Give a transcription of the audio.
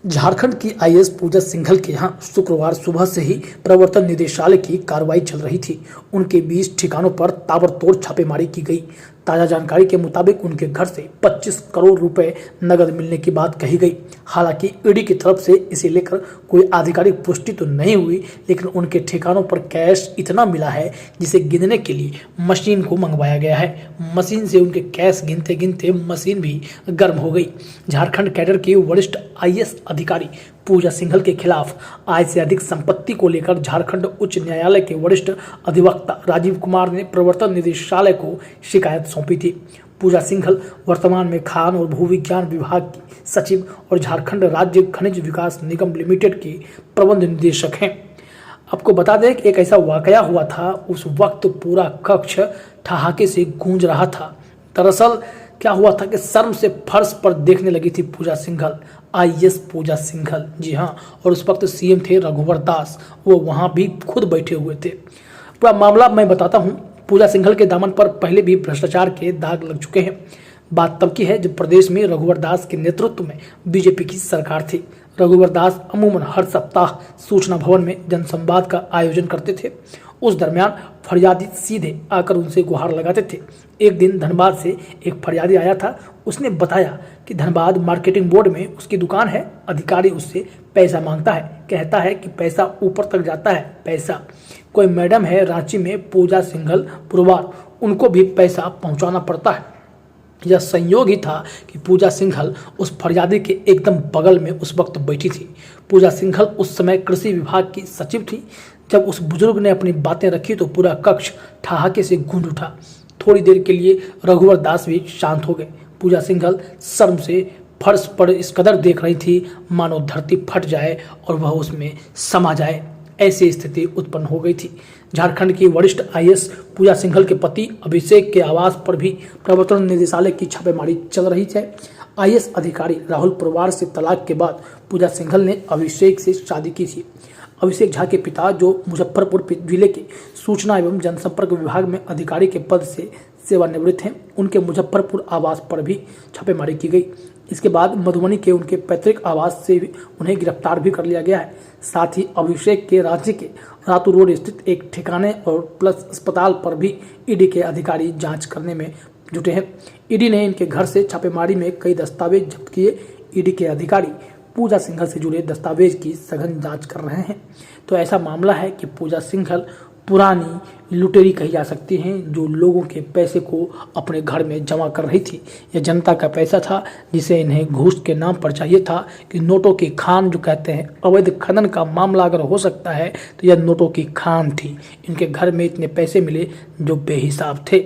झारखंड की आईएएस पूजा सिंघल के यहाँ शुक्रवार सुबह से ही प्रवर्तन निदेशालय की कार्रवाई चल रही थी। उनके 20 ठिकानों पर ताबड़तोड़ छापेमारी की गई। ताजा जानकारी के मुताबिक उनके घर से 25 करोड़ रुपए नकद मिलने की बात कही गई। हालांकि ईडी की तरफ से इसे लेकर कोई आधिकारिक पुष्टि तो नहीं हुई, लेकिन उनके ठिकानों पर कैश इतना मिला है जिसे गिनने के लिए मशीन को मंगवाया गया है। मशीन से उनके कैश गिनते गिनते मशीन भी गर्म हो गई। झारखंड कैडर की वरिष्ठ आईएएस अधिकारी पूजा सिंघल के खिलाफ आय से अधिक संपत्ति को लेकर झारखंड उच्च न्यायालय के वरिष्ठ अधिवक्ता राजीव कुमार ने प्रवर्तन निदेशालय को शिकायत सौंपी थी। पूजा सिंघल वर्तमान में खान और भूविज्ञान विभाग की सचिव और झारखंड राज्य खनिज विकास निगम लिमिटेड के प्रबंध निदेशक हैं। आपको बता दें कि एक ऐसा वाकया हुआ था, उस वक्त पूरा कक्ष ठहाके से गूंज रहा था। दरअसल क्या हुआ था कि शर्म से फर्श पर देखने लगी थी पूजा सिंघल, आईएएस पूजा सिंघल। जी हाँ, और उस वक्त सीएम थे रघुवर दास, वो वहाँ भी खुद बैठे हुए थे। पूरा मामला मैं बताता हूँ। पूजा सिंघल के दामन पर पहले भी भ्रष्टाचार के दाग लग चुके हैं। बात तब की है जब प्रदेश में रघुवर दास के नेतृत्व में बीजेपी की सरकार थी। रघुवर दास अमूमन हर सप्ताह सूचना भवन में जनसंवाद का आयोजन करते थे। उस दरमियान फरियादी सीधे आकर उनसे गुहार लगाते थे। एक दिन धनबाद से एक फरियादी आया था। उसने बताया कि धनबाद मार्केटिंग बोर्ड में उसकी दुकान है। अधिकारी उससे पैसा मांगता है, कहता है कि पैसा ऊपर तक जाता है। पैसा कोई मैडम है रांची में पूजा सिंघल पुरवार, उनको भी पैसा पहुंचाना पड़ता है। यह संयोग ही था कि पूजा सिंघल उस फरियादी के एकदम बगल में उस वक्त बैठी थी। पूजा सिंघल उस समय कृषि विभाग की सचिव थी। जब उस बुजुर्ग ने अपनी बातें रखी तो पूरा कक्ष ठहाके से गूंज उठा। थोड़ी देर के लिए रघुवर दास भी शांत हो गए। पूजा सिंघल शर्म से फर्श पर इस कदर देख रही थी मानो धरती फट जाए और वह उसमें समा जाए। ऐसी स्थिति उत्पन्न हो गई थी। झारखंड की वरिष्ठ आईएएस पूजा सिंघल के पति अभिषेक के आवास पर भी प्रवर्तन निदेशालय की छापेमारी चल रही है। आईएएस अधिकारी राहुल पुरवार से तलाक के बाद पूजा सिंघल ने अभिषेक से शादी की थी। अभिषेक झा के पिता, जो मुजफ्फरपुर जिले के सूचना एवं जनसंपर्क विभाग में अधिकारी के पद से सेवानिवृत्त हैं, उनके मुजफ्फरपुर आवास पर भी छापेमारी की गई। इसके बाद मधुबनी के उनके पैतृक आवास से उन्हें गिरफ्तार भी कर लिया गया है। साथ ही अभिषेक के रांची के रातू रोड स्थित एक ठिकाने और प्लस अस्पताल पर भी ईडी के अधिकारी जांच करने में जुटे हैं। ईडी ने इनके घर से छापेमारी में कई दस्तावेज जब्त किए। ईडी के अधिकारी पूजा सिंघल से जुड़े दस्तावेज की सघन जांच कर रहे हैं। तो ऐसा मामला है कि पूजा सिंघल पुरानी लुटेरी कही जा सकती हैं, जो लोगों के पैसे को अपने घर में जमा कर रही थी। यह जनता का पैसा था जिसे इन्हें घूस के नाम पर चाहिए था कि नोटों की खान जो कहते हैं। अवैध खनन का मामला अगर हो सकता है तो यह नोटों की खान थी। इनके घर में इतने पैसे मिले जो बेहिसाब थे।